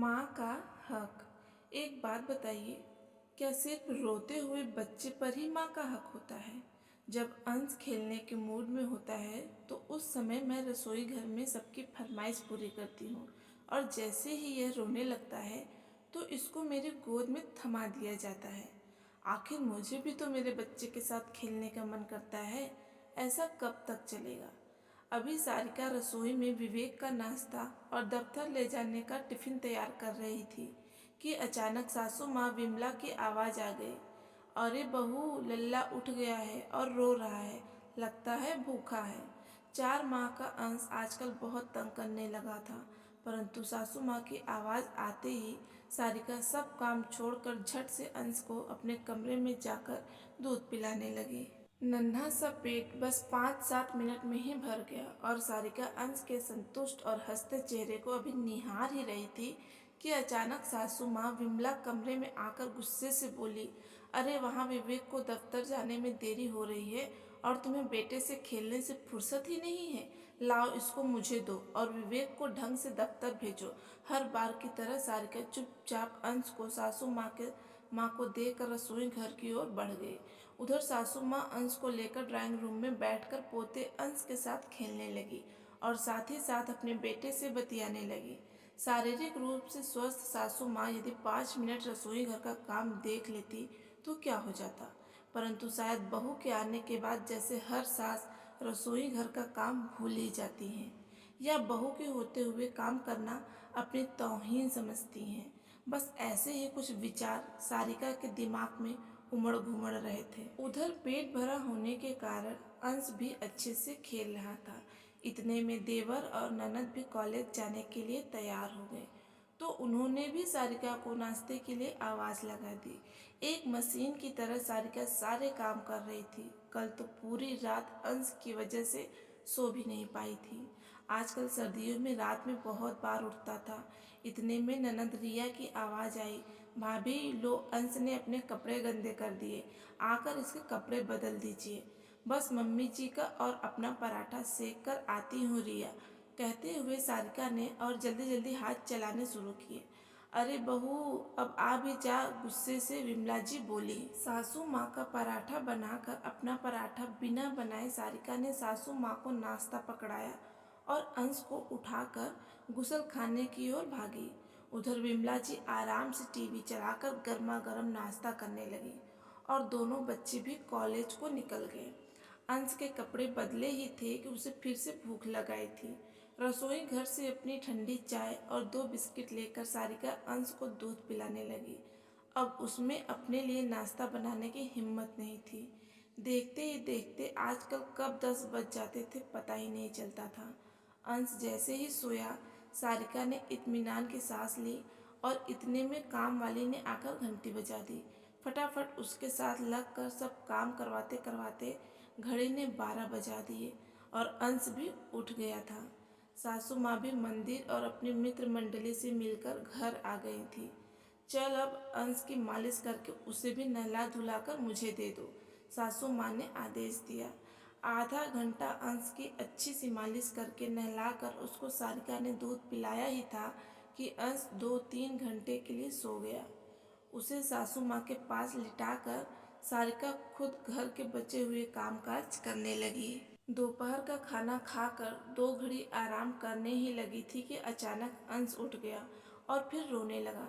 माँ का हक। एक बात बताइए, क्या सिर्फ रोते हुए बच्चे पर ही माँ का हक होता है? जब अंश खेलने के मूड में होता है तो उस समय मैं रसोई घर में सबकी फरमाइश पूरी करती हूँ, और जैसे ही यह रोने लगता है तो इसको मेरी गोद में थमा दिया जाता है। आखिर मुझे भी तो मेरे बच्चे के साथ खेलने का मन करता है। ऐसा कब तक चलेगा? अभी सारिका रसोई में विवेक का नाश्ता और दफ्तर ले जाने का टिफिन तैयार कर रही थी कि अचानक सासू माँ विमला की आवाज़ आ गई। अरे बहू, लल्ला उठ गया है और रो रहा है, लगता है भूखा है। 4 माह का अंश आजकल बहुत तंग करने लगा था, परंतु सासू माँ की आवाज़ आते ही सारिका सब काम छोड़कर झट से अंश को अपने कमरे में जाकर दूध पिलाने लगी। नन्हा सा पेट बस 5-7 मिनट में ही भर गया और सारिका अंश के संतुष्ट और हंसते चेहरे को अभी निहार ही रही थी कि अचानक सासू माँ विमला कमरे में आकर गुस्से से बोली, अरे वहाँ विवेक को दफ्तर जाने में देरी हो रही है और तुम्हें बेटे से खेलने से फुर्सत ही नहीं है। लाओ, इसको मुझे दो और विवेक को ढंग से दफ्तर भेजो। हर बार की तरह सारिका चुपचाप अंश को सासू माँ को देकर रसोई घर की ओर बढ़ गई। उधर सासू माँ अंश को लेकर ड्राइंग रूम में बैठकर पोते अंश के साथ खेलने लगी और साथ ही साथ अपने बेटे से बतियाने लगी। शारीरिक रूप से स्वस्थ सासू माँ यदि 5 मिनट रसोई घर का काम देख लेती तो क्या हो जाता, परंतु शायद बहू के आने के बाद जैसे हर सास रसोई घर का काम भूल ही जाती हैं, या बहू के होते हुए काम करना अपनी तौहीन समझती हैं। बस ऐसे ही कुछ विचार सारिका के दिमाग में उमड़ घुमड़ रहे थे। उधर पेट भरा होने के कारण अंश भी अच्छे से खेल रहा था। इतने में देवर और ननद भी कॉलेज जाने के लिए तैयार हो गए, तो उन्होंने भी सारिका को नाश्ते के लिए आवाज़ लगा दी। एक मशीन की तरह सारिका सारे काम कर रही थी। कल तो पूरी रात अंश की वजह से सो भी नहीं पाई थी। आजकल सर्दियों में रात में बहुत बार उठता था। इतने में ननद रिया की आवाज़ आई, भाभी लो, अंश ने अपने कपड़े गंदे कर दिए, आकर इसके कपड़े बदल दीजिए। बस मम्मी जी का और अपना पराठा सेक कर आती हूँ रिया, कहते हुए सारिका ने और जल्दी जल्दी हाथ चलाने शुरू किए। अरे बहू, अब आ भी जा, गुस्से से विमला जी बोली। सासू माँ का पराठा बनाकर अपना पराठा बिना बनाए सारिका ने सासू माँ को नाश्ता पकड़ाया और अंश को उठाकर गुसल खाने की ओर भागी। उधर विमला जी आराम से टीवी चलाकर गर्मा गर्म नाश्ता करने लगी और दोनों बच्चे भी कॉलेज को निकल गए। अंश के कपड़े बदले ही थे कि उसे फिर से भूख लगाई थी। रसोई घर से अपनी ठंडी चाय और 2 बिस्किट लेकर सारिका अंश को दूध पिलाने लगी। अब उसमें अपने लिए नाश्ता बनाने की हिम्मत नहीं थी। देखते ही देखते आजकल कब 10 बज जाते थे पता ही नहीं चलता था। अंश जैसे ही सोया, सारिका ने इत्मीनान की सांस ली और इतने में काम वाली ने आकर घंटी बजा दी। फटाफट उसके साथ लगकर सब काम करवाते करवाते घड़ी ने 12 बजा दिए और अंश भी उठ गया था। सासू माँ भी मंदिर और अपनी मित्र मंडली से मिलकर घर आ गई थी। चल अब अंश की मालिश करके उसे भी नहला धुलाकर मुझे दे दो, सासू माँ ने आदेश दिया। आधा घंटा अंश की अच्छी सी मालिश करके नहलाकर उसको सारिका ने दूध पिलाया ही था कि अंश 2-3 घंटे के लिए सो गया। उसे सासू माँ के पास लिटाकर सारिका खुद घर के बचे हुए कामकाज करने लगी। दोपहर का खाना खाकर 2 घड़ी आराम करने ही लगी थी कि अचानक अंश उठ गया और फिर रोने लगा।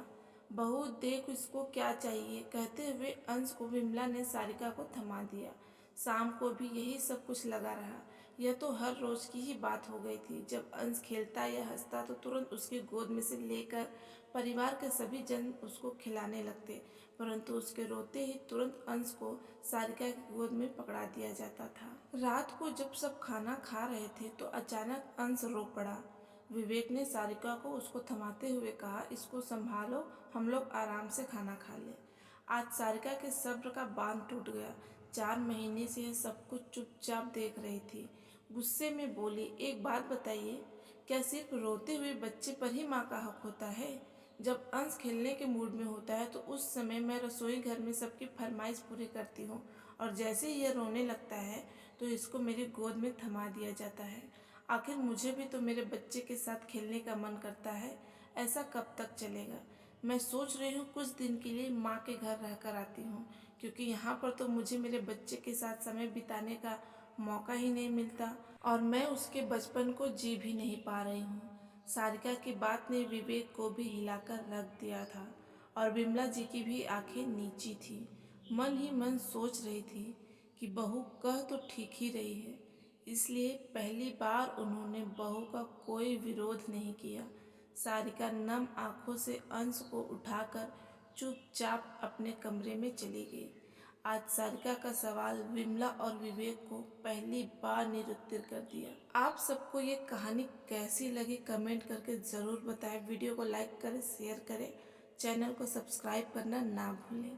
बहू देख, इसको क्या चाहिए, कहते हुए अंश को विमला ने सारिका को थमा दिया। शाम को भी यही सब कुछ लगा रहा। यह तो हर रोज की ही बात हो गई थी। जब अंश खेलता या हंसता तो तुरंत उसकी गोद में से लेकर परिवार के सभी जन उसको खिलाने लगते, परंतु उसके रोते ही तुरंत अंश को सारिका की गोद में पकड़ा दिया जाता था। रात को जब सब खाना खा रहे थे तो अचानक अंश रो पड़ा। विवेक ने सारिका को उसको थमाते हुए कहा, इसको संभालो, हम लोग आराम से खाना खा लें। आज सारिका के सब्र का बांध टूट गया। 4 महीने से यह सब कुछ चुपचाप देख रही थी। गुस्से में बोली, एक बात बताइए, क्या सिर्फ रोते हुए बच्चे पर ही माँ का हक होता है? जब अंश खेलने के मूड में होता है तो उस समय मैं रसोई घर में सबकी फरमाइश पूरी करती हूँ, और जैसे ही यह रोने लगता है तो इसको मेरी गोद में थमा दिया जाता है। आखिर मुझे भी तो मेरे बच्चे के साथ खेलने का मन करता है। ऐसा कब तक चलेगा। मैं सोच रही हूँ कुछ दिन के लिए माँ के घर रहकर आती हूँ, क्योंकि यहाँ पर तो मुझे मेरे बच्चे के साथ समय बिताने का मौका ही नहीं मिलता और मैं उसके बचपन को जी भी नहीं पा रही हूँ। सारिका की बात ने विवेक को भी हिलाकर रख दिया था और विमला जी की भी आंखें नीची थी। मन ही मन सोच रही थी कि बहू कह तो ठीक ही रही है, इसलिए पहली बार उन्होंने बहू का कोई विरोध नहीं किया। सारिका नम आंखों से अंश को उठाकर चुपचाप अपने कमरे में चली गई। आज सारिका का सवाल विमला और विवेक को पहली बार निरुत्तर कर दिया। आप सबको ये कहानी कैसी लगी कमेंट करके ज़रूर बताएं। वीडियो को लाइक करें, शेयर करें, चैनल को सब्सक्राइब करना ना भूलें।